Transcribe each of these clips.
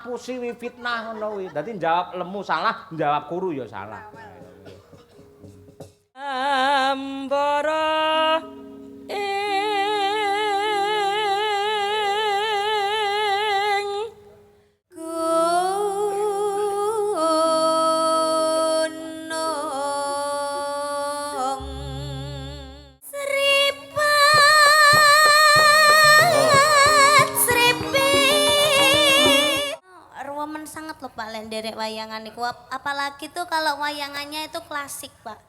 Pusi wi fitnah ngono kuwi. Dadi jawab lemu salah, jawab kuru ya salah. Ambara ing gunung Sripat Sripi Ruwemen sangat loh Pak lenderek wayangan iku apalagi tuh kalau wayangannya itu klasik Pak.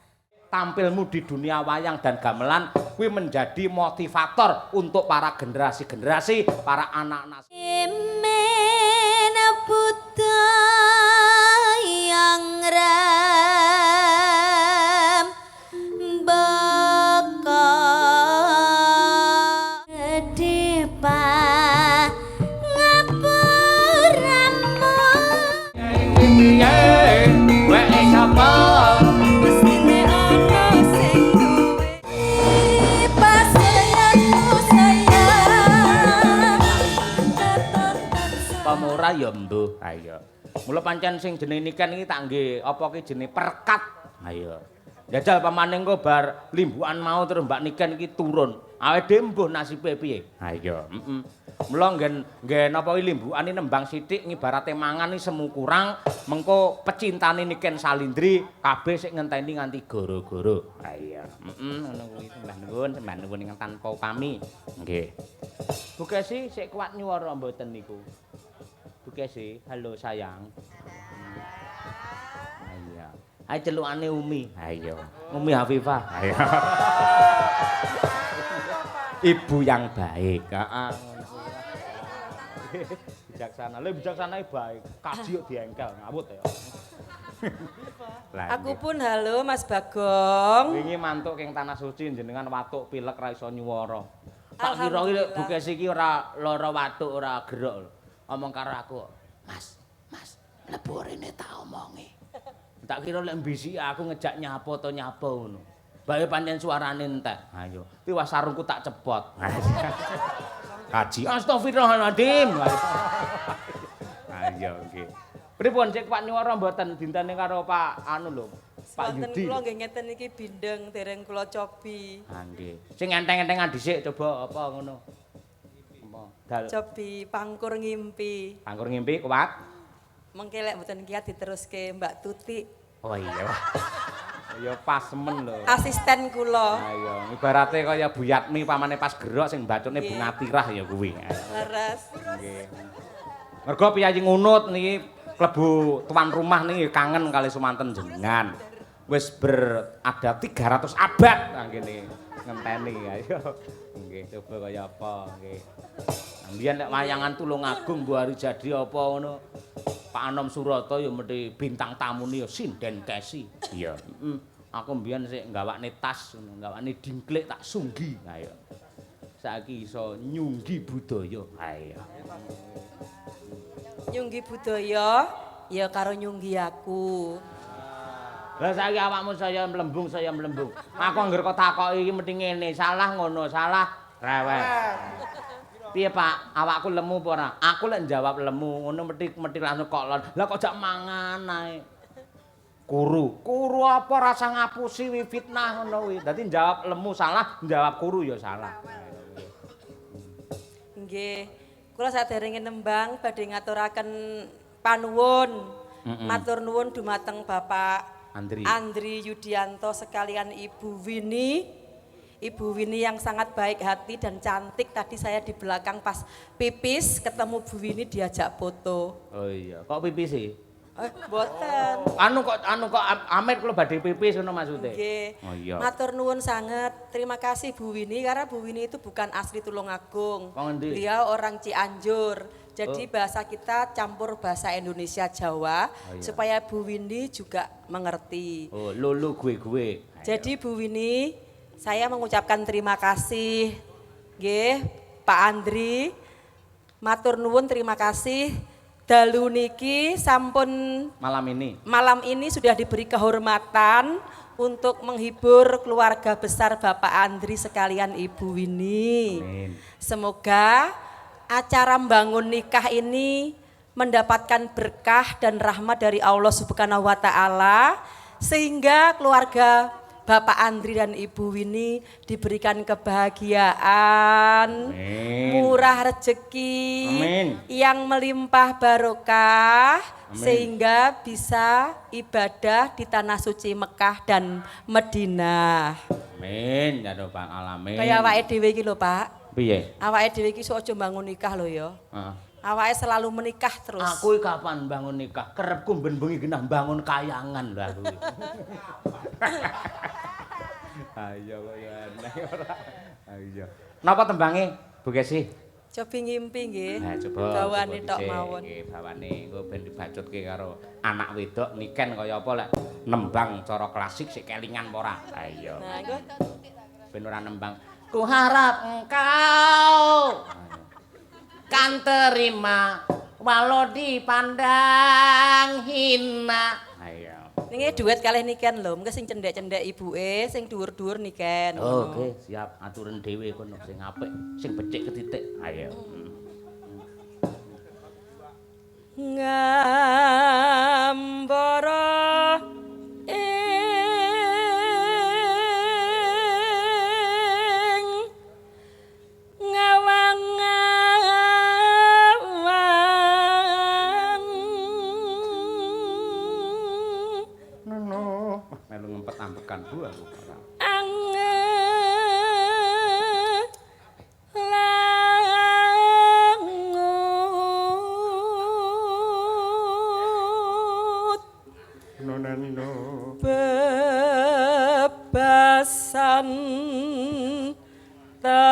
Tampilmu di dunia wayang dan gamelan kuwi menjadi motivator untuk para generasi-generasi, para anak-anak. Imen buta yang ram baka gede pa ngapuramu Wek sapa mestine ana sing duwe pasenganku sayang pemurah ya mbuh. Ayo. Mula pancen sing jeneng niken iki tak nggih apa ki jenenge perkat. Ayo. Jajal pamane engko bar limbukan mau terus Mbak Niken iki turun. Awake dhewe mbuh nasibe piye? Ayo, Mula nggen apa ki limbukan iki nembang sithik ngibarate mangan iki semu kurang, mengko pecintane Niken Salindri kabeh sik ngenteni nganti goro-goro. Ayo, ngono kuwi sembah nuwun ingkang tanpa upami. Nggih. Bu Kesi sik kuat nyuwara mboten niku? Bu Kesi, halo sayang. Iya. Ayo celukane Umi. Ayo. Umi Hafifah. Ayo. Ibu yang baik. Heeh. Bijaksana. Lha bijaksana baik. Kaji yo diengkel ngawut ya. Aku pun halo Mas Bagong. Wingi mantuk king tanah suci jenengan watuk pilek ra iso nyuwara. Tak kira iki Bu Kesi iki ora lara watuk ora gerok lho. Omong karo aku, Mas, mlebu rene tak omongi. Tak kira lek mbisi aku ngejak nyapa to nyapa ngono. Bae pancen suarane entek. Ayo, tiwas sarungku tak cepot. Kaji astagfirullahaladzim. Ayo nggih. Pripun cek Pak nyuwara mboten dintene karo Pak anu lho, Pak Wonten Yudi. kula nggih ngeten iki bindeng dereng kula cobi. Ah nggih. Sing enteng-entengan dhisik coba apa ngono. Apa? Dal Cobi pangkur ngimpi. Angkur ngimpi kuat. Mengke lek mboten kiat diteruske Mbak Tuti. Oh iya. Ya pas semen lho. Asisten kula. Ayo, ibarate kaya Buyatmi pamane pas gerok sing bacone Bunga Tirah ya kuwi. Leres. Nggih. Mergo piyayi ngunut niki klebu tuan rumah niki kangen kali sumanten jenengan. Wis berada 300 abad nah ngene ngenteni ayo. Nggih, coba kaya apa nggih. Mbiyen nek wayangan Tulungagung Bu Hari Jadi apa ngono. Pak Anom Surata ya mesti bintang tamune ya Sinden Kesi. Iya, Aku mbiyen sik nggawakne tas, nggawakne dingklik tak sunggi. Ayo. Saiki iso nyunggi budaya. Ayo. Nyunggi budaya ya karo nyunggi aku. Lah saiki awakmu saya mlembung. Aku anggere kok takoki iki mesti ngene, salah ngono, salah rewel. Piye Pak, awakku lemu apa ora? Aku lek njawab lemu, ngono mesti langsung kok lon. Lah kok jak mangan ae. Kuru apa rasa ngapusi wi fitnah ngono kuwi. Dadi njawab lemu salah, njawab kuru ya salah. Nggih. Kula saderenge nembang badhe ngaturaken panuwun. Matur nuwun dumateng Bapak Andri Yudianto sekalian Ibu Wini. Ibu Wini yang sangat baik hati dan cantik. Tadi saya di belakang pas pipis ketemu Bu Wini diajak foto. Oh iya, kok pipis sih? Boten. Anu kok amit kula badhe pipis ngono maksude. Nggih. Oh iya. Matur nuwun sangat. Terima kasih Bu Wini karena Bu Wini itu bukan asli Tulungagung. Beliau orang Cianjur. Jadi bahasa kita campur bahasa Indonesia Jawa supaya Bu Wini juga mengerti. Oh, lulu gue. Jadi Bu Wini, saya mengucapkan terima kasih. Nggih, Pak Andri. Matur nuwun terima kasih. Dalu niki sampun malam ini sudah diberi kehormatan untuk menghibur keluarga besar Bapak Andri sekalian Ibu Wini. Amin. Semoga acara membangun nikah ini mendapatkan berkah dan rahmat dari Allah Subhanahu wa taala sehingga keluarga Bapak Andri dan Ibu Winnie diberikan kebahagiaan, murah rezeki, yang melimpah barokah, sehingga bisa ibadah di tanah suci Mekah dan Madinah. Amin, ya Bang Alamin. Kayak awake dhewe iki lho, Pak. Piye? Awake dhewe iki sok aja bangun nikah lho ya. Awake selalu menikah terus. Aku kapan bangun nikah? Kerepku ben bengi genah bangun kayangan lho aku. Ayo kok ya aneh ora. Ayo. Napa tembange, Bu Kesi? Cobi ngimpi nggih. Nah, coba bawane tok mawon. Nggih, bawane engko ben dibacutke karo anak wedok niken kaya apa lek nembang cara klasik sik kelingan apa ora. Ayo. Nah, engko ben ora nembang. Ku harap engkau kan terima walau dipandang hina. Ayo. Ini duet kalih niken lho, mengko sing cendhek-cendhek ibuke, sing dhuwur-dhuwur niken. Oke, siap. Aturen dhewe kono sing apik, sing becik ketitik. Ayo. Ngambara ing ngawang-ngawang melu ngempet-ampekan Bu aku ora. Bebasan tanpa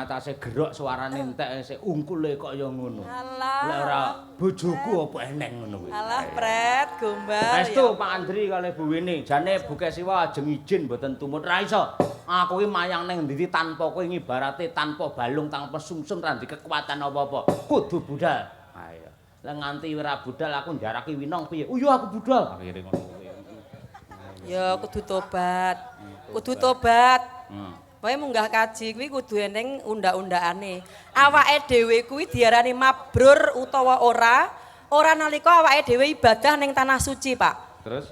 Atase gerok suarane entek sik ungkule kok ya ngono. Alah. Lek ora bojoku apa eneng ngono kuwi. Alah pret gombal. Estu Pak Andri kalih Bu Winnie, jane Bu Kesiwa ajeng izin mboten tumut ra iso. Aku ki mayang ning ndi tanpa kowe ngibarate tanpa balung tanpa sumsum ra ndek kekuatan apa-apa. Kudu budal. Ayo. Lah nganti ora budal aku njaraki winong piye? Oh iya aku budal. Akhire ngono kuwi. Ya kudu tobat. Kudu tobat. Wae munggah kaji kuwi kudu eneng unda-undakane. Awake dhewe kuwi diarani mabrur utawa ora nalika awake dhewe ibadah ning tanah suci, Pak. Terus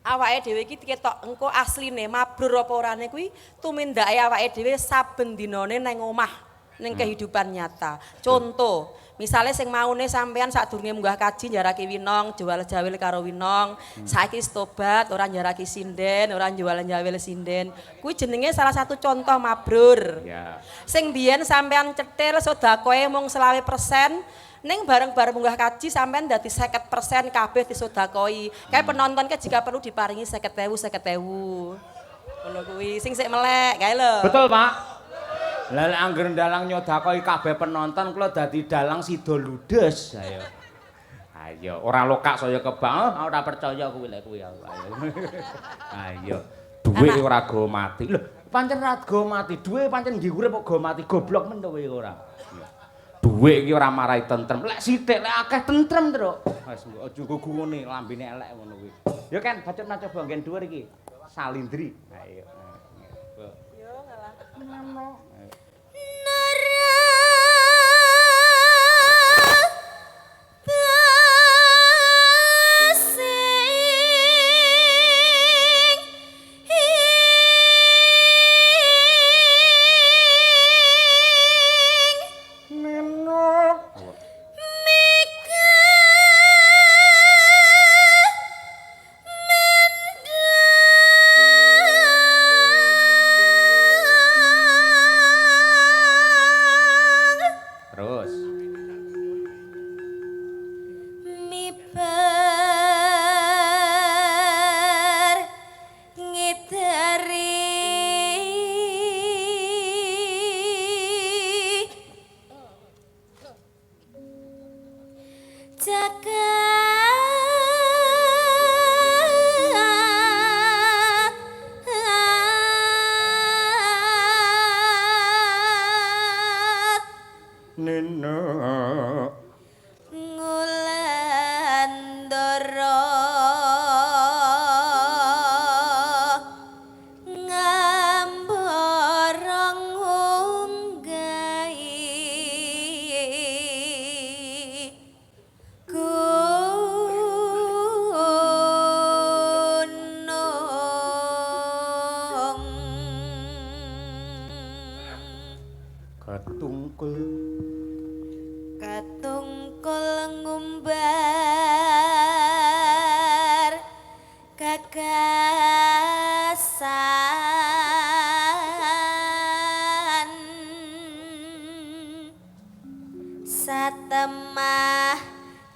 awake dhewe iki ketok engko asline mabrur apa orane kuwi tumindake awake dhewe saben dinane nang omah ning kehidupan nyata. Contoh, misale sing maune sampean sadurunge munggah kaji njaraki winong, jual-jawil karo winong, saiki tobat ora njaraki sinden, ora jual-jawil sinden. Kuwi jenenge salah satu contoh mabrur. ya. Sing biyen sampean cetil sedakoe mung 20%, ning bareng-bareng munggah kaji sampean dadi 50% kabeh disodakoi. Kae penonton ke jika perlu diparingi 50.000. Ngono kuwi sing sik melek kae lho. Betul, Pak. Lah lek angger dalang nyodakoi kabeh penonton kula dadi dalang sida ludes. Ayo. Ayo, ora lokak saya kebang, ora percaya kuwi lek kuwi. Ayo. Ayo. Duwe ora go mati. Lho, pancen ora go mati. Duwe pancen nggih urip kok go mati. Goblok men to kowe ora. Duwe iki ora marai tentrem. Lek sithik lek akeh tentrem, Truk. Wis aja gugune lambene elek ngono kuwi. Ya kan, bacot coba nggen dhuwur iki. Salindri. Ayo. Yo ngalah.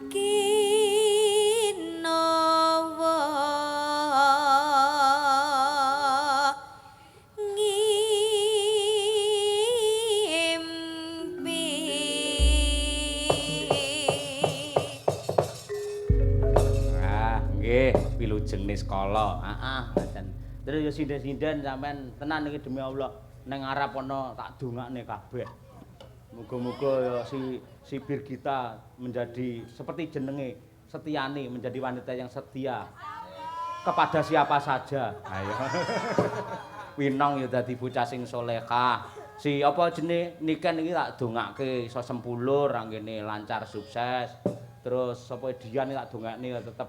kinowo Nggih, wilujeng skala. Heeh, Macan. Terus ya sinden-sinden sampean tenan iki demi Allah. Ning arep ana tak dongakne kabeh. Muga-muga ya si Birgita menjadi seperti jenenge Setiani menjadi wanita yang setia kepada siapa saja. Ayo. Winong ya dadi bocah sing salehah. Si apa jenenge Niken iki tak dongake iso sempulur anggene lancar sukses. Terus sapa Dian tak dongakne tetep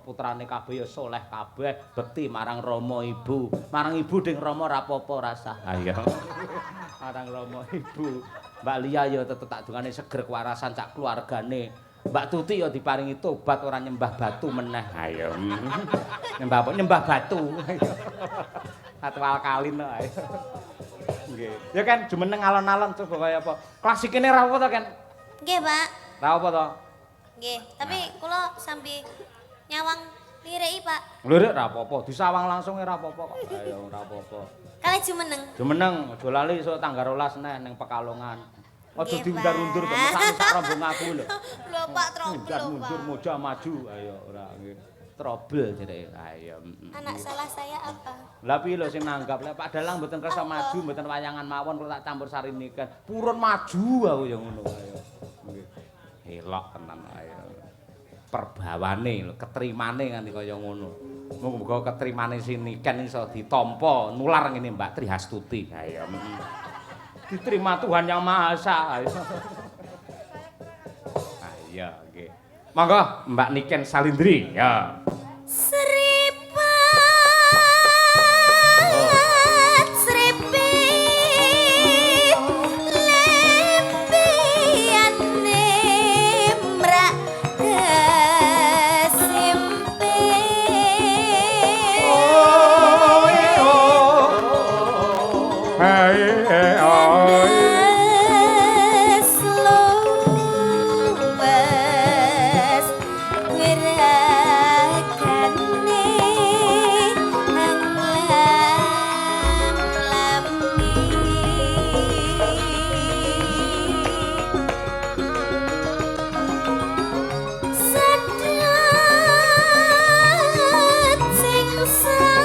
putrane kabeh ya saleh kabeh, bekti marang Rama Ibu. Marang Ibu ding Rama ora apa-apa rasah. Ayo. Marang Rama Ibu. Mbak Lia ya tetep tak dongane seger kewarasan sak keluargane. Mbak Tuti ya diparingi tobat ora nyembah batu meneh. Ayo. Nyembah apa? Nyembah batu. Atwal kalin ayo. Nggih. Ya kan jumeneng alon-alon coba kaya apa? Klasikine ra apa to, Ken? Nggih, Pak. Ra apa to? Nggih, tapi kula sambil nyawang liriki, Pak. Lirik ra apa-apa, disawang langsung ora apa-apa kok. Ayo ora apa-apa. Kali jumeneng. Jumeneng, aja lali esuk tanggal 12 neh ning Pekalongan. Aja Nggih, diundur-undur to, Pak. sak rombong aku lho. Lho, Pak, trouble Mundur lho, mundur Pak. moja maju, ayo ora nggih. Trouble jenenge. Ayo. Anak salah saya apa? Lah piye lho sing nanggap lek Pak Dalang mboten kersa maju, mboten wayangan mawon kula tak campur sari niken. Purun maju aku ya ngono ayo. Nggih. Elok tenan ayo. Perbawane lho, ketrimane nganti kaya ngono. Muga-muga ketrimane si Niken iso ditampa nular ngene Mbak Trihastuti. Ayo. Diterima Tuhan Yang Maha Esa. Ayo. Ayo nggih. Monggo Mbak Niken Salindri ya. Seripat, seripit, lempian nemrak kesimpit. Slowes wirakane Sadat singsan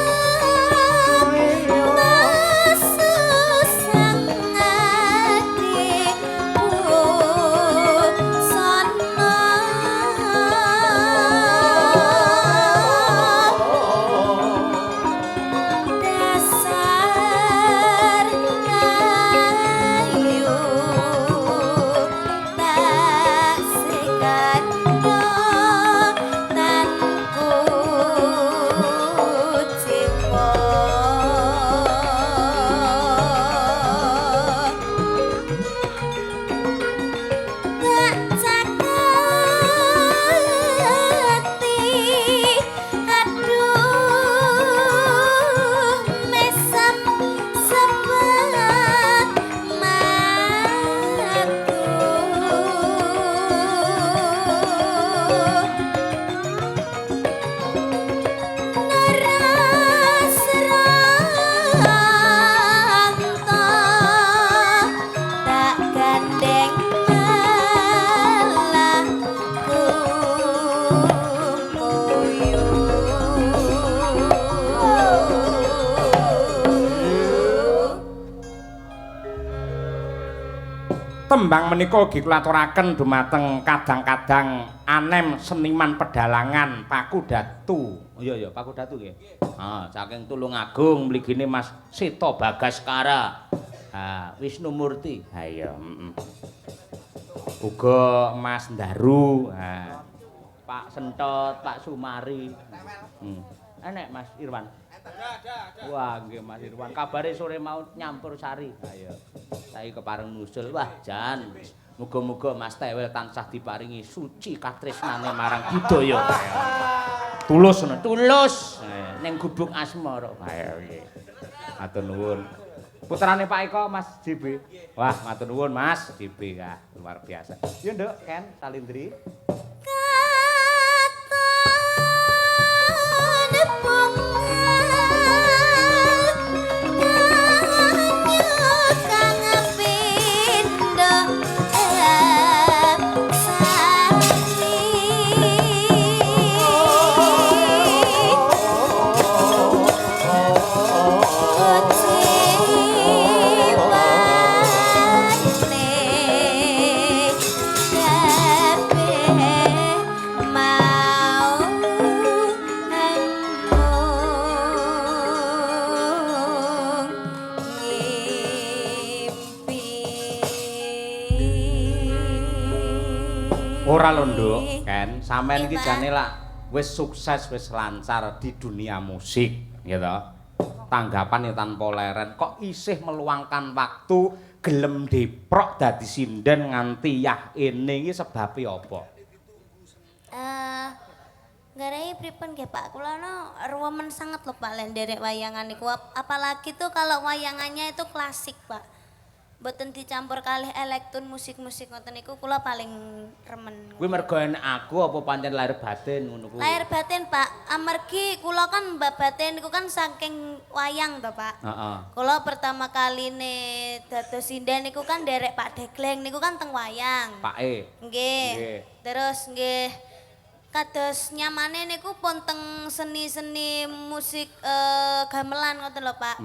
masusang atiku sono dasar ayu tak sekando tanku jiwa tak caketi aduh mesem sebat naras ranta tak gandeng malah Tembang menika ugi kula aturaken dumateng kadang-kadang anem seniman pedalangan Paku Datu. Iya ya, Paku Datu nggih. Saking Tulungagung mligine Mas Seta Bagaskara. Wisnu Murti. Ha iya, Uga Mas Ndaru, Pak Sentot, Pak Sumari. Enek Mas Irwan. Wah, nggih Mas Irwan. Kabare sore mau nyampur sari. Ayo. Saiki kepareng nusul. Wah, jan. Muga-muga Mas Tewel tansah diparingi suci katresnane marang budaya. Tulus ngono, tulus. Ning gubuk asmara. Ayo nggih. Matur nuwun. Putrane Pak Eko Mas JB. Wah, matur nuwun Mas JB ya, luar biasa. Yo Nduk, Ken Salindri. Ora lho Nduk, Ken, sampean iki jane lak wis sukses wis lancar di dunia musik, gitu. Tanggapan ya tanpa leren, kok isih meluangkan waktu gelem deprok dadi sinden nganti yah ini iki sebabe apa? Garai pripun nggih Pak, kula no remen sangat lho Pak len derek wayangan niku. Apalagi tuh kalau wayangannya itu klasik Pak. Mboten dicampur kalih elektron musik-musik ngoten niku kula paling remen. Kuwi mergo enek aku apa pancen lahir batin ngono kuwi? Lahir batin Pak, amargi kula kan mbak batin niku kan saking wayang to Pak. Heeh. Kula pertama kali dados sinden niku kan derek Pak Degleng niku kan teng wayang. Pak E. Nggih. Terus nggih kados nyamane niku pun teng seni-seni musik gamelan ngoten lho Pak.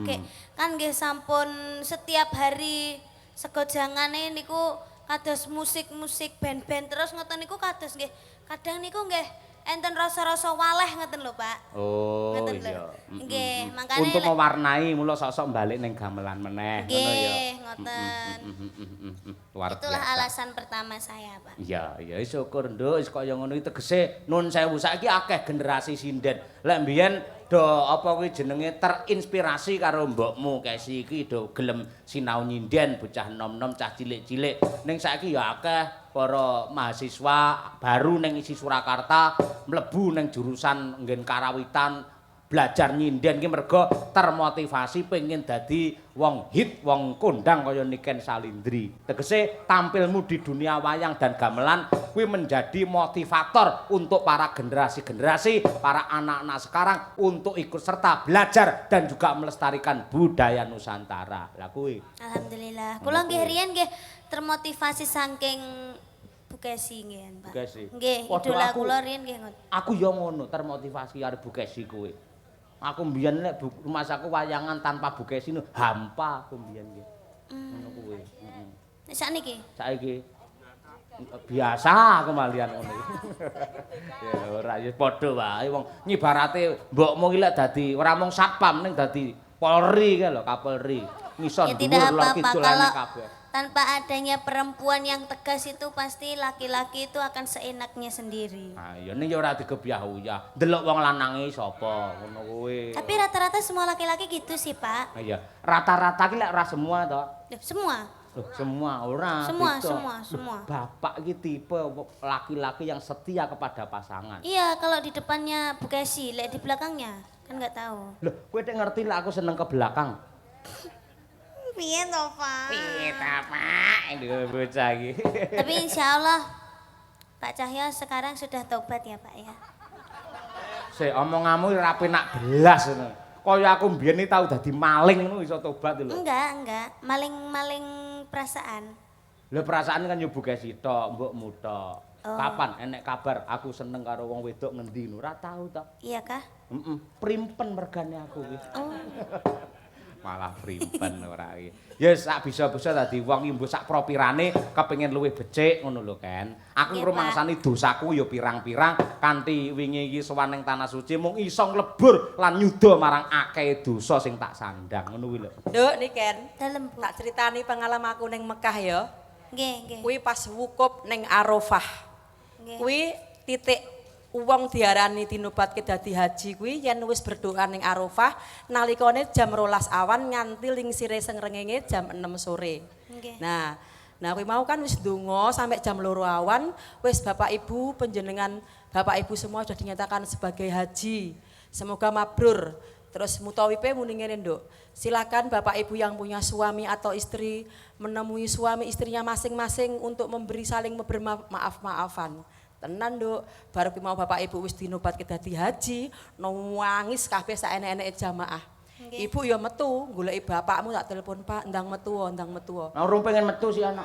Kan nggih sampun setiap hari sego jangane niku kados musik-musik band-band terus ngoten niku kados nggih. Kadang niku nggih enten rasa-rasa waleh ngoten lho Pak. Oh ngoten iya. Nggih, makane untuk mewarnai mula sok-sok balik ning gamelan meneh ngono ya. nggih, ngoten. Luar Itulah biasa. alasan pertama saya, Pak. Iya, ya syukur Nduk, wis kaya ngono iki tegese nun sewu saiki akeh generasi sinden. Lek mbiyen do apa kuwi jenenge terinspirasi karo mbokmu Kesi iki do gelem sinau nyinden bocah nom-nom cah cilik-cilik. Ning saiki ya akeh para mahasiswa baru ning isi Surakarta mlebu ning jurusan nggen karawitan belajar nyinden ki mergo termotivasi pengen dadi wong hit, wong kondang kaya Niken Salindri. Tegese tampilmu di dunia wayang dan gamelan kuwi menjadi motivator untuk para generasi-generasi, para anak-anak sekarang untuk ikut serta belajar dan juga melestarikan budaya Nusantara. Lah kuwi. Alhamdulillah. Kula nggih riyen nggih termotivasi saking Bu Kesi nggih, Pak. Bu Kesi. Nggih, Waduh, idola aku- kula riyen nggih ngoten. Aku ya ngono termotivasi karo Bu Kesi kuwi. Aku mbiyen nek rumah saku wayangan tanpa Bu Kesi hampa aku mbiyen nggih. Ngono kuwi. Heeh. Nek sakniki Saiki biasa aku malian ngono iki. Ya ora ya padha wae wong ngibarate mbokmu iki lek dadi ora mung satpam ning dadi Polri kae lho, Kapolri. Ngison ya tidak dhuwur lor apa-apa kidul kalau enek kabeh. tanpa adanya perempuan yang tegas itu pasti laki-laki itu akan seenaknya sendiri. Ah ya ning ya ora digebyah-uyah. Delok wong lanange sapa ngono kuwi. Tapi rata-rata semua laki-laki gitu sih, Pak. Ah iya, rata-rata ki lek ora semua to. Loh, semua. Loh, semua ora. Semua, beda. semua. Bapak iki tipe laki-laki yang setia kepada pasangan. Iya, kalau di depannya Bu Kesi, lihat di belakangnya kan nggak tahu. Loh, kowe tek ngerti lek aku seneng ke belakang. Piye to, Pak? Piye ta, Pak? Ini bocah iki. Tapi insya Allah Pak Cahyo sekarang sudah tobat ya Pak ya. Sik omonganmu ora penak belas ngono. Kaya aku mbiyen iki tau dadi maling ngono iso tobat lho. Enggak. Maling-maling perasaan. Lho perasaan kan yo buke sitok, mbokmu tok. Oh. Kapan enek kabar aku seneng karo wong wedok ngendi lho, ora tau ta. Iya kah? Heeh, primpen mergane aku iki. Oh. Malah primpen ora iki. Ya sak bisa-bisa dadi wong iki mbok sak propirane kepengin luwih becik ngono lho kan. Aku Nggih, rumangsani dosaku ya pirang-pirang kanthi wingi iki sowan ning tanah suci mung iso nglebur lan nyuda marang akeh dosa sing tak sandang ngono kuwi lho. Nduk Niken, Dalem Bu. tak critani pengalaman aku ning Mekah ya. Nggih. Kuwi pas wukuf ning Arafah. Nggih. Kuwi titik wong diarani dinobatke dadi haji kuwi yen wis berdoa ning Arafah nalikane jam 12 awan nganti lingsire srengenge jam 6 sore. Nggih. Nah kuwi mau kan wis ndonga sampai jam 2 awan wis Bapak Ibu panjenengan Bapak Ibu semua sudah dinyatakan sebagai haji. Semoga mabrur. Terus mutawipe muni ngene, Nduk. Silakan Bapak Ibu yang punya suami atau istri menemui suami istrinya masing-masing untuk memberi saling bermaaf-maafan. Tenan, Nduk. Baru ki mau Bapak Ibu wis dinobatke dadi haji, nangis kabeh sak enek-eneke jamaah. Nggih. Ibu ya metu, goleki bapakmu tak telepon, Pak, ndang metu. Nah, urung pengen metu si anak.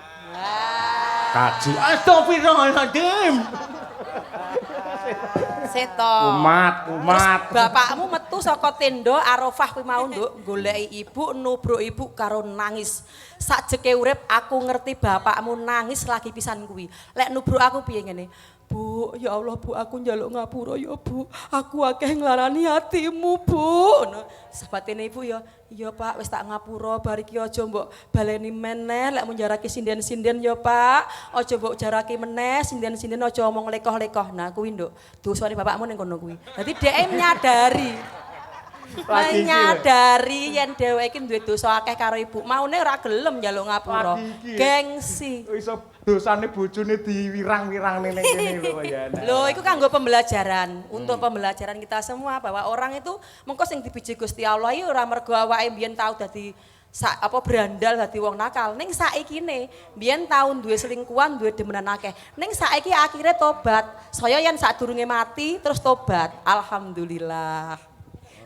Kaji. Astagfirullahaladzim. Seto. Umat. Bapakmu metu saka tenda Arafah kuwi mau, Nduk, goleki ibu, nubruk ibu karo nangis. Sakjeke urip aku ngerti bapakmu nangis lagi pisan kuwi. Lek nubruk aku piye ngene? Bu, ya Allah Bu, aku njaluk ngapura ya Bu. Aku akeh nglarani hatimu, Bu. Ngono. Sebatene ibu ya, iya Pak, wis tak ngapura, bar iki aja mbok baleni meneh, lek mun jarake sinden-sinden ya Pak. Aja mbok jarake meneh, sinden-sinden aja omong lekoh-lekoh. Nah, kuwi Nduk, dosane bapakmu ning kono kuwi. Dadi dhek nyadari. Menyadari yen dheweke duwe dosa akeh karo ibu. Maune ora gelem njaluk ngapura. Gengsi. Iso dosane bojone diwirang-wirang ning kene lho ya. Loh, itu kanggo pembelajaran. Untuk pembelajaran kita semua bahwa orang itu mengko sing dibiji Gusti Allah iki ora mergo awake mbiyen tau dadi berandal dadi wong nakal. Ning saikine mbiyen tau duwe selingkuhan, duwe demenan akeh. Ning saiki akhire tobat. Saya yen sadurunge mati terus tobat. Alhamdulillah.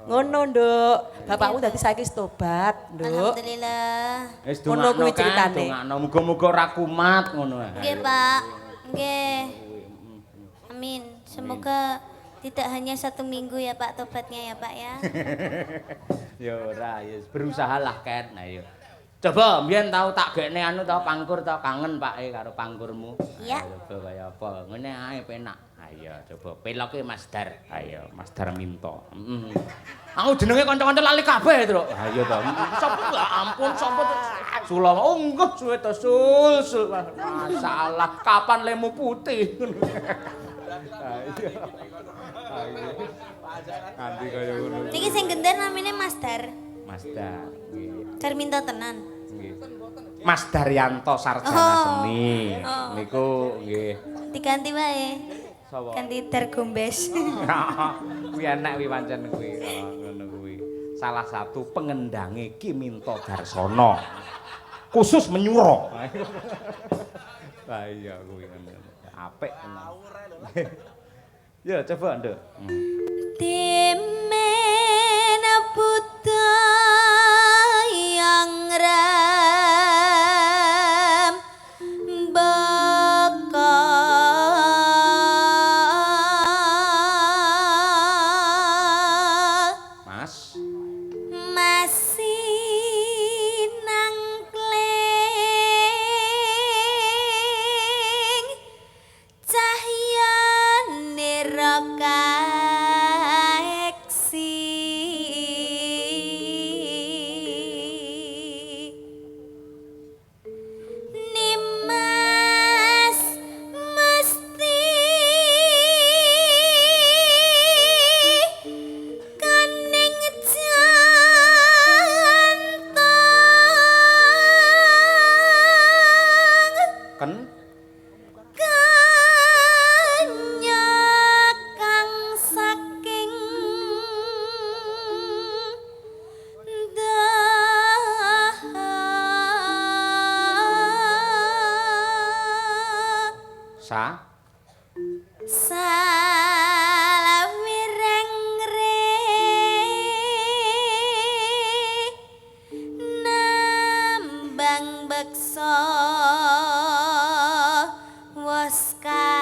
Ngono, Nduk. Bapakmu dadi saiki tobat, Nduk. Alhamdulillah. Wis Ngono kuwi ceritane. Muga-muga ora kumat ngono. Nggih, Pak. Nggih. Amin. Semoga tidak hanya 1 minggu ya Pak tobatnya ya Pak ya. Ya ora, ya berusahalah Ken. Nah ya. Coba mbiyen tau tak gekne anu tau pangkur tau kangen Pak karo pangkurmu. Iya. Coba kaya apa? Ngene ae penak. Ayo coba peloke Mas Dar. Ayo Mas Dar minto. Aku jenenge kanca-kanca lali kabeh, Truk. Ayo to. Sopo ya ampun sopo Sula. Oh enggak suwe to sul. Masalah kapan lemu putih. Ayo. Nanti kaya ngono. Niki sing gender namanya Mas Dar. Mas Dar. Nggih. Carminto tenan. Nggih. Mas Daryanto Sarjana Seni. Niku nggih. Diganti wae. Sapa? Ganti Dar Gombes. Kuwi enak kuwi pancen kuwi. Ngono kuwi. Salah satu pengendange Ki Minto Darsono. Khusus menyuro. Lah iya kuwi ngono. Apik tenan. Ya coba Nduk. Demen buta yang ram bakal Mas. masih nangkling cahyane rakaeksi Nimas mesti kaning jantong Ken kanyakang saking sa salawireng nambang beksa waska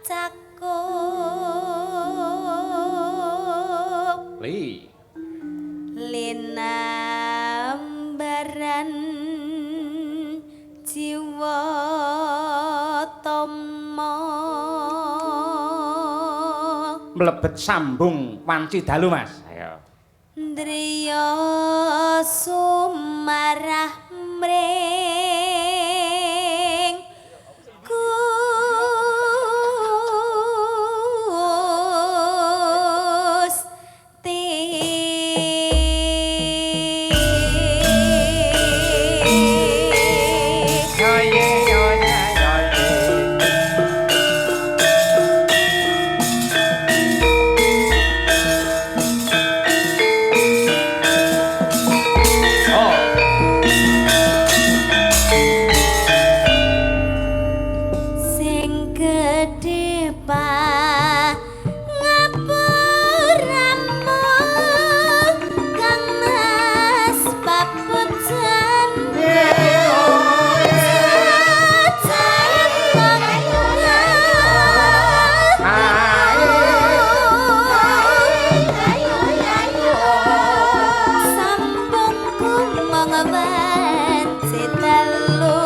cakup li. linambaran jiwa tama Mlebet sambung wanci dalu Mas. Ayo. Driya sumarah mring Gusti gedhe ngapuramu Kang Mas papujan Sambung kumong wancit telu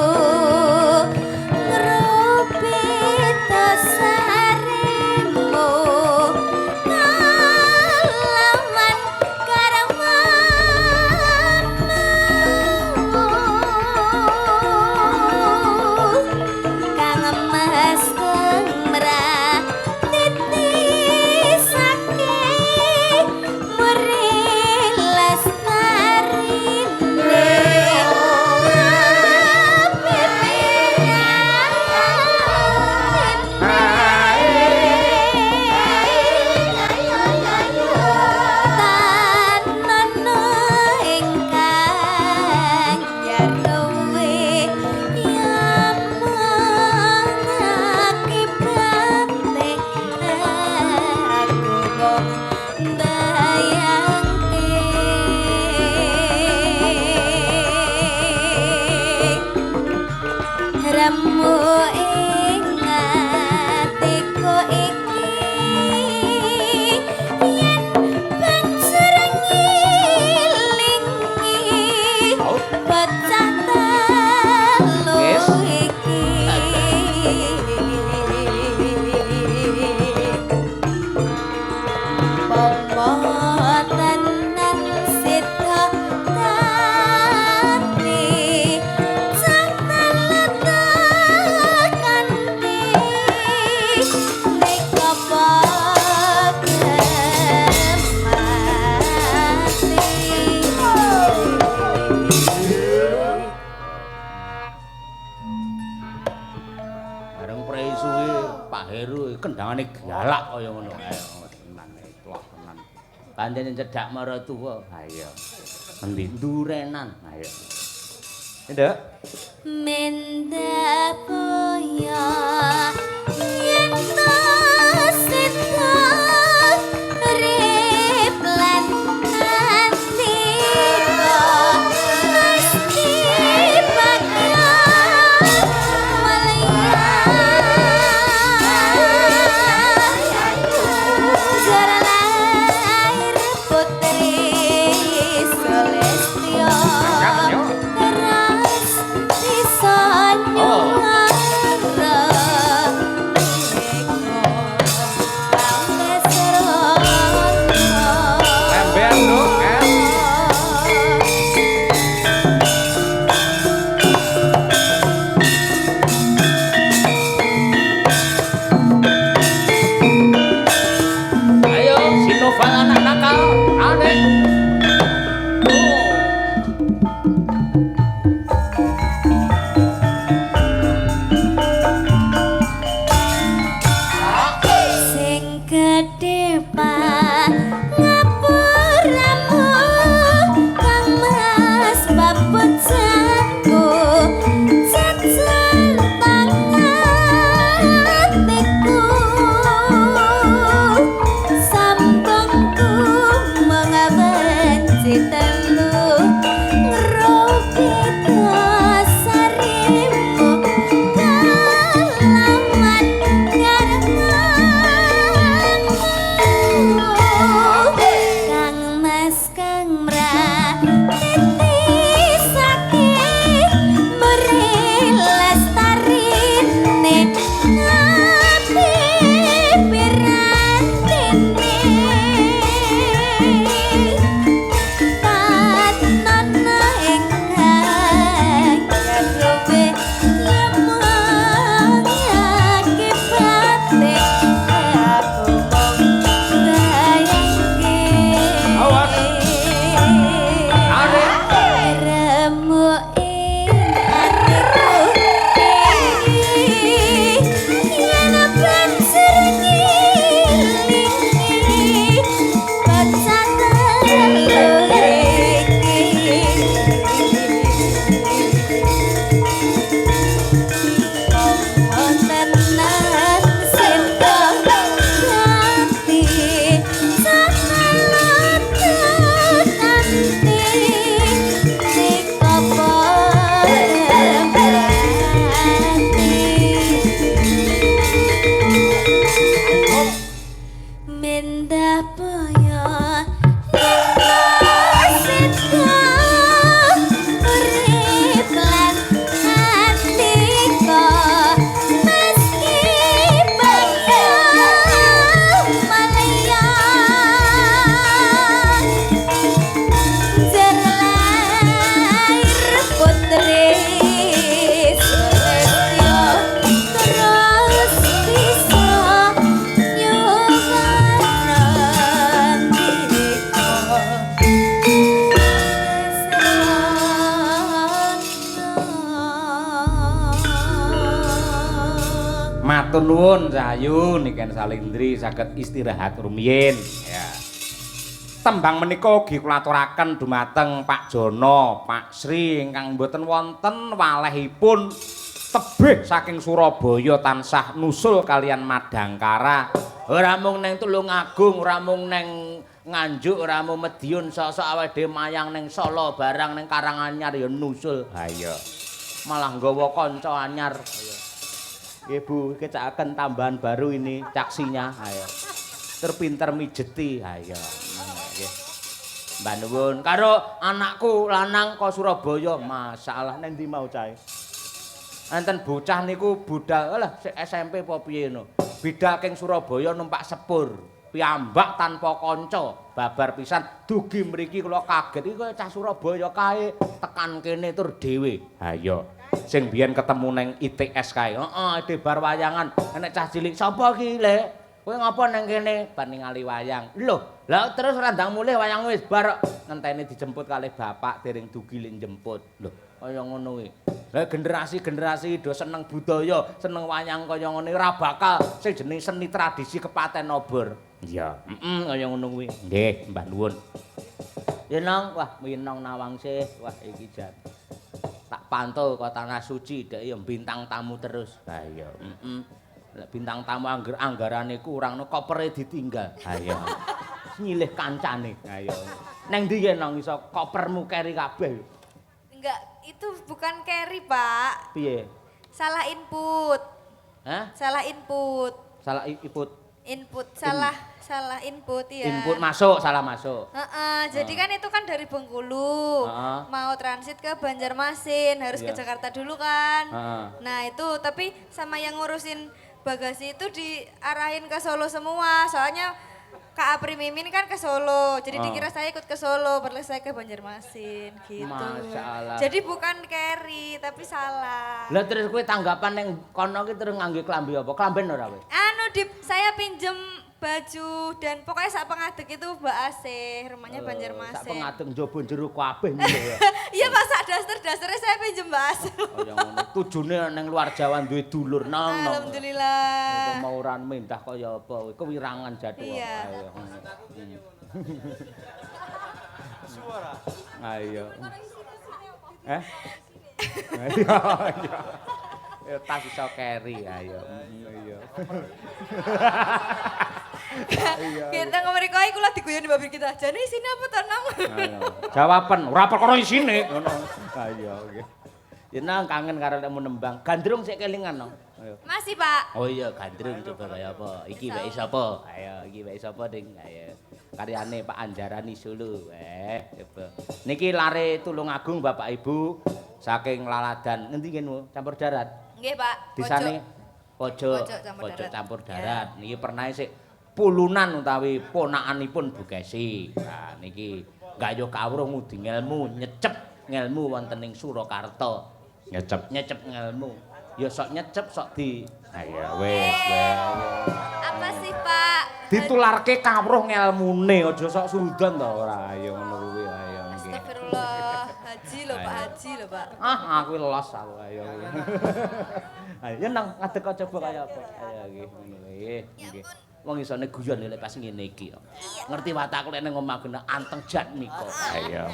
ngrupita sarimu kalawan karamamu Kang Mas kemrah titisake murilas narine Tanana ingkang jarwe yamangake bate aku kok mbayangke Ramu ing atiku iki yen banjur ngilingi bocah telu iki Pomotenan sida tapi Jangan letakkan di Bareng prei suwi Pak Heru kendangane galak kaya ngono. Ayo tenan plok tenan. Pancen cedhak maratuwa. Ha iya. Endi ndurenan. Ayo. Nduk. Menda boyo yen to sida rip lan antika mesti bakal Jara lahir putri Celestia Teras bisa nyuara Matur nuwun Sayu niken Salindri saged istirahat rumiyin ya. Tembang menika ugi kula aturaken dumateng Pak Jono, Pak Sri ingkang mboten wonten walehipun tebih saking Surabaya tansah nusul kalian Madangkara. Ora mung ning Tulungagung, ora mung ning Nganjuk, ora mung Medion, sok-sok awake dhewe mayang ning Solo barang ning Karanganyar ya nusul. Ha iya. Malah nggawa kanca anyar. Ibu, kecakaken tambahan baru ini caksinya. Ayo. Terpinter mijeti. Ayo. Nggih. Mbah nuwun karo anakku lanang kok Surabaya, masalah nang ndi mau cahe. Enten bocah niku budal, alah SMP apa piye no. Bidal king Surabaya numpak sepur. Piyambak tanpa kanca, babar pisan dugi mriki kula kaget iki kaya cah Surabaya kae tekan kene tur dhewe. Ha iya. Sing biyen ketemu neng ITS kae. Heeh, ide bar wayangan. Enek cah cilik, "Sapa ki, Lek? Kowe ngapa nang kene?" Bar ningali wayang. Lho, lah terus randang mulih wayang wis bar ngenteni dijemput kalih bapak dereng dugi lek njemput. Lho, kaya ngono kuwi. Lah generasi-generasi do seneng budaya, seneng wayang kaya ngene ora bakal sing jeneng seni tradisi kepaten obor. Iya, kaya ngono kuwi. Nggih, Mbah nuwun. Yenong, wah minong Nawangsih, wah iki jan. Tak pantau ke tanah suci dek ya bintang tamu terus. Ha iya, bintang tamu anggarane kurang no kopere ditinggal. Ha iya. Nyilih kancane. Ha iya. Neng ndi yen nang iso kopermu keri kabeh. Enggak, itu bukan carry, Pak. Piye? Salah input. Hah? Salah input. Salah input. Input salah input ya. Input masuk, salah masuk. Jadi kan itu kan dari Bengkulu. Mau transit ke Banjarmasin, harus ke Jakarta dulu kan. Nah, itu tapi sama yang ngurusin bagasi itu diarahin ke Solo semua. Soalnya Kak Apri Mimin kan ke Solo. Jadi dikira saya ikut ke Solo, padahal saya ke Banjarmasin gitu. Masya Allah. Jadi bukan carry, tapi salah. Lah terus kowe tanggapan ning kono ki terus ngangge klambi apa? Klamben ora kowe? Saya pinjem baju dan pokoknya sak pengadeg itu Mbak Asih, rumahnya Banjarmasin. Sak pengadeg njaba jero kabeh ngono ya. Iya Pak, sak daster-dasternya saya pinjem Mbak Asih. Oh ya ngono. Tujune ning luar Jawa duwe dulur nang. Alhamdulillah. Apa mau ora mendah kaya apa kowe kewirangan jatuh. Iya. Suara. Ayo. Ayo. Ya tas iso carry ayo. Iya. Kita ngomong koi kula diguyon di babir kita. Jane isine apa to, Nang? Jawaban ora perkara isine ngono. Ayo nggih. Ya nang kangen karo lemu nembang. Gandrung sik kelingan no. Ayo. Masih, Pak. Oh iya gandrung coba kaya apa? Iki wae sapa? Ayo iki wae sapa Ding? Ayo. Karyane Pak Anjarani Solo. Coba. Niki lare Tulungagung Bapak Ibu saking Laladan. Ngendi kene campur darat? Nggih, Pak. Disane pojok campur darat. Niki pernah sik pulunan utawi ponakanipun Bu Kesi. Nah niki gayuh kawruh ngudi ngelmu, nyecep ngelmu wonten ing Surakarta. Nyecep ngelmu. Ya sok nyecep sok di. Ha ya wis. Apa sih, Pak? Ditularke kawruh ngelmune aja sok sudan to ora. Ayo ngono kuwi ayo nggih. Astagfirullah. Haji lho, Pak, haji lho, Pak. Aku los aku ayo. Ayo nang ngadeg coba kaya apa. Ayo nggih ngono nggih. Wong isone guyon lek pas ngene iki. Ngerti watakku lek nang omah kena anteng jan miko. Ayo.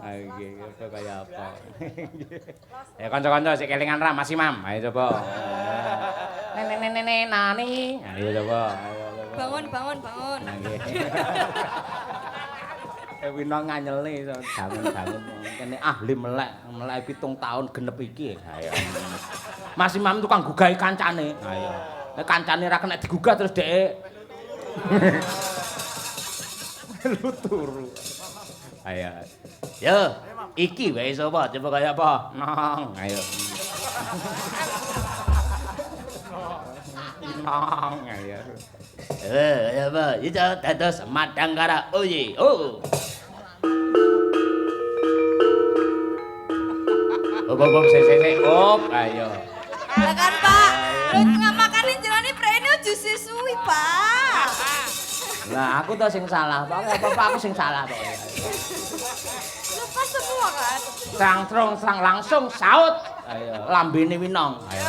Ayo nggih apa kaya apa. Ya kanca-kanca sik kelingan ra Mas Imam. Ayo coba. Nene nani. Ayo coba. Bangun. Nggih. Wina nganyelne iso bangun-bangun. Kene ahli melek 7 tahun genep iki. Ayo. Mas Imam tukang gugahi kancane. Ayo. Nek kancane ra kena digugah terus dhek lu turu. Ayo. Yo, iki wae sapa? Coba kaya apa? Nong, ayo. Nong, ayo. Ya apa? Itu dados Madangkara. Oye. Oh. Bom sik. Ayo. Lah kan, Pak. Lho ngamakane jerone prene ojo suwi, Pak. Lah aku to sing salah. Apa aku sing salah pokoknya. Lepas semua kan. Serang langsung saut. Ayo, lambene winong. Ayo.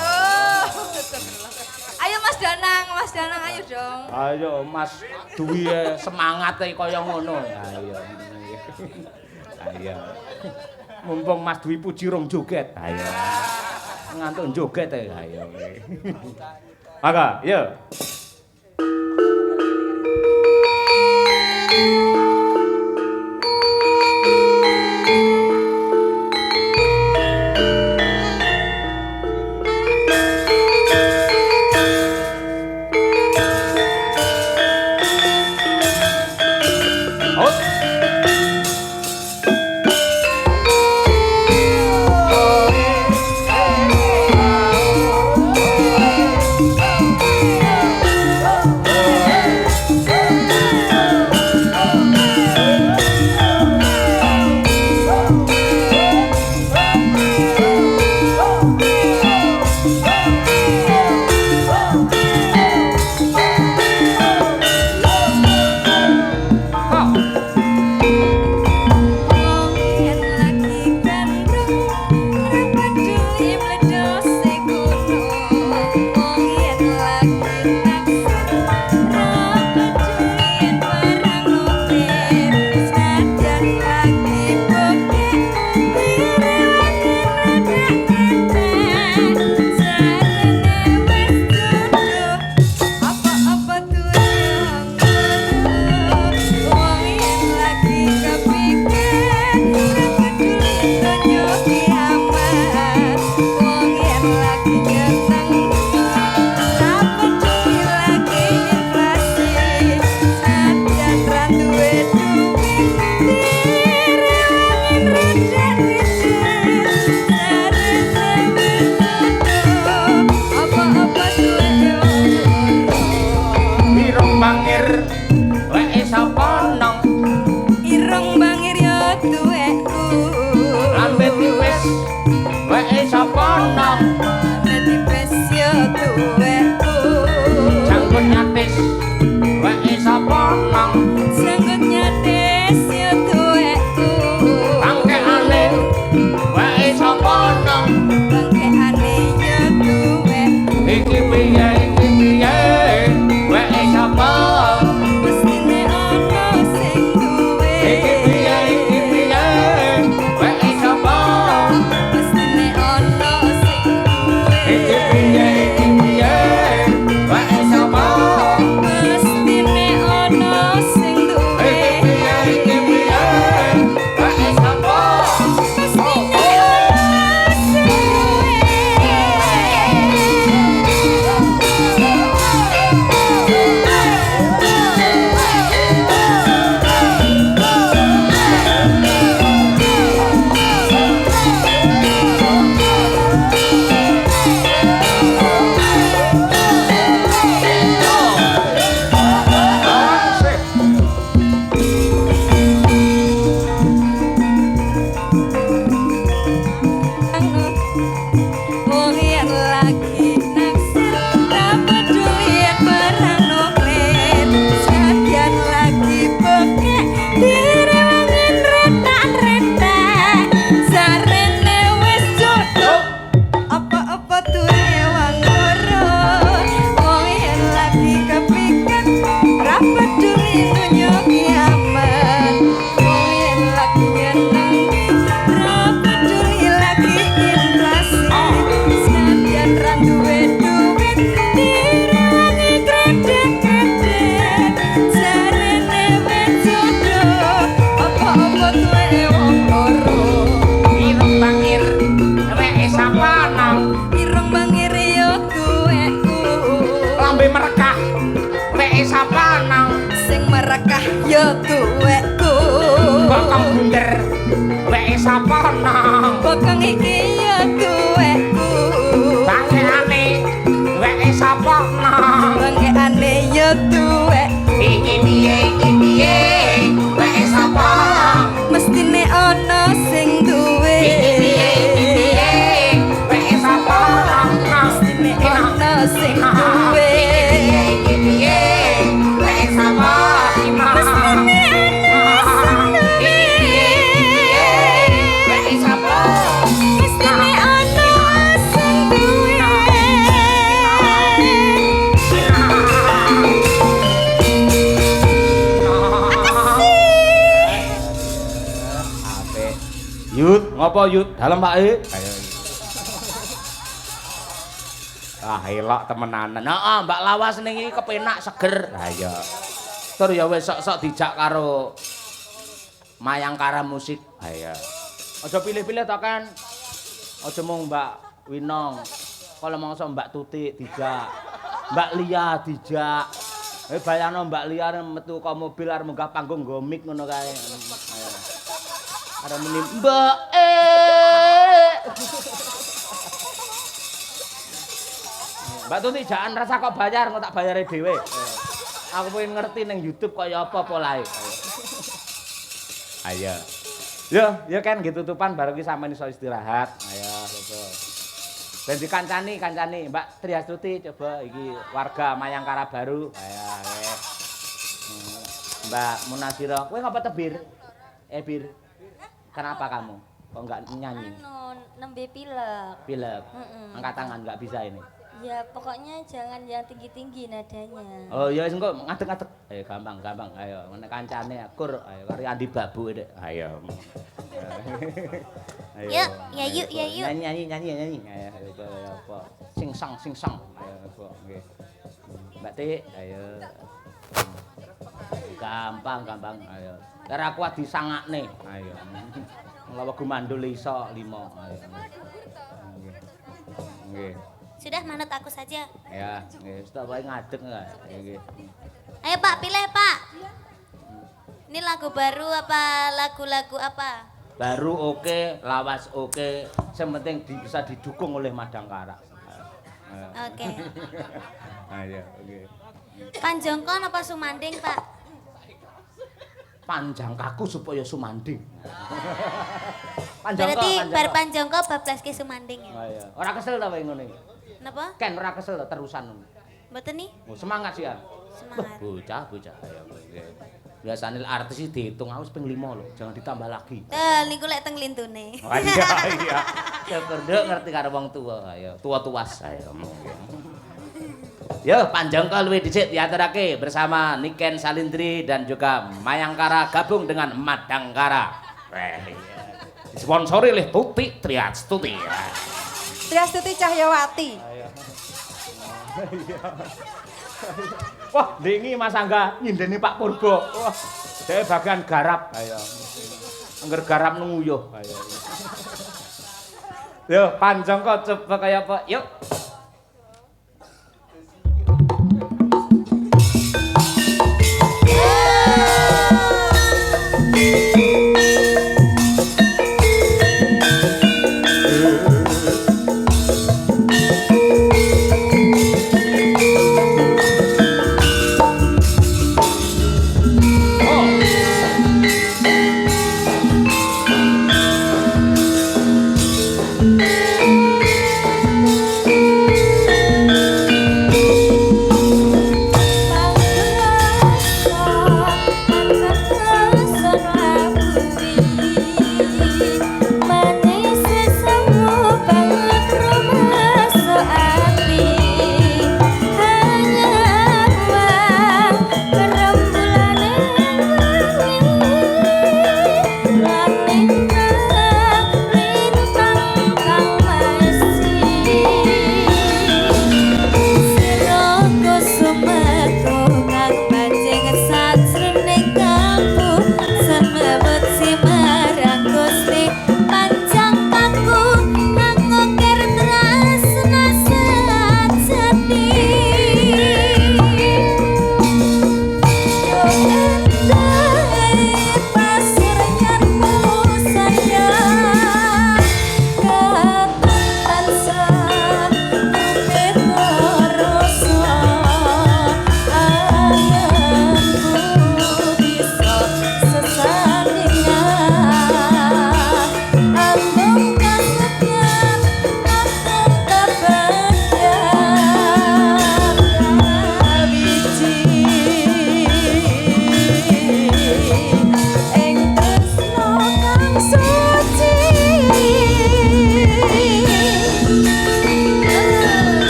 Danang ayo dong. Ayo Mas Dwi semangate kaya ngono. Ayo. Ayo. Mumpung Mas Dwi Puji rong joget. Ayo. Ngantuk joget ayo. Maka, yo. Ya tuwekku Bokong bunder weke sapa nang Bokong iki ya tuwekku Bangkeane weke sapa nang Bangkeane ya tuwekku Iki piye weke sapa Mestine ana sing duwe Iki piye weke sapa Mestine ana sing duwe Iki piye weke sapa Ngopo Yud? Dalem Pak E. Ayo. Ah elok temenanan. Heeh, Mbak Lawas ning iki kepenak seger. Ha iya. Tur ya wis sok-sok dijak karo Mayangkara musik. Ha iya. Aja pilih-pilih to kan. Aja mung Mbak Winong. Kalau mangsa Mbak Tutik dijak. Mbak Lia dijak. Bayangno Mbak Lia metu ka mobil arep munggah panggung nggo mic ngono kae. Ayo. Arep muni Mbak Mbak Tuti jangan rasa kok bayar, kok tak bayare dhewe. Aku pengen ngerti ning YouTube kaya apa polahe. Ayo. Yo kan gitu tutupan bareng ki sampeyan iso istirahat. Ayo, betul. Dan dikancani Mbak Triastuti coba iki warga Mayangkara baru. Ayo, oke. Mbak Munasiro, kowe ngapa tebir? Bir. Kenapa kamu? Kok enggak nyanyi? Nembe pilek. Pilek. Angkat tangan enggak bisa ini. Ya pokoknya jangan yang tinggi-tinggi nadanya. Oh ya wis engko ngadeg-ngadeg. Ayo gampang. Ayo ngene kancane akur. Ayo karo Andi Babu Dek. Ayo. Yuk, ya yuk. Nyanyi. Ayo apa? Sing song. Ayo apa nggih. Mbak Tik, ayo. Gampang. Ayo. Cara kuat disangakne. Ayo. Lawa gumandul iso 5. Ayo. Nggih. Sudah manut aku saja. Ya, nggih, wis tak wae ngadeg enggak? Nggih. Ayo Pak, pilih Pak. Ini lagu baru apa lagu-lagu apa? Baru oke, lawas oke, sementing bisa didukung oleh Madangkara. Oke. Ayo, oke. Panjongkon apa Sumanding Pak? Panjang kaku supaya sumanding. Berarti bar panjongko bablas ke Sumanding ya? Ayo. Ora kesel ta wae ngono iki? Napa? Ken ora kesel ta terusan ngono. Mboten nih? Oh, semangat sih ya. Semangat. Bocah. Ayo, oke. Biasanya artis iki dihitung aku ping 5 lho, jangan ditambah lagi. Niku lek teng lintune. Oh, iya. Kerdek ngerti karo wong tua. Ayo, tua-tuas ayo. Yo, Panjangka luwih dhisik diaturake bersama Niken Salindri dan juga Mayangkara gabung dengan Madangkara. Disponsori oleh Tuti Triastuti. Triastuti Cahyawati. Wah, ndingi Mas Angga nyindeni Pak Purbo. Wah, dhewe bagian garap. Ayo. Angger garap nguyuh. Ayo. Yo, Panjangka coba kaya apa? Yuk.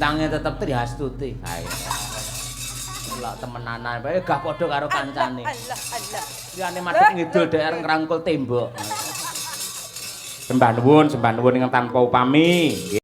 bintangnya tetep Triastuti. Ayo. Lak temenanan bae gak padha karo kancane. Allah. Liyane madhep ngidul daerah ngrangkul tembok. Sembah nuwun ingkang tanpa upami.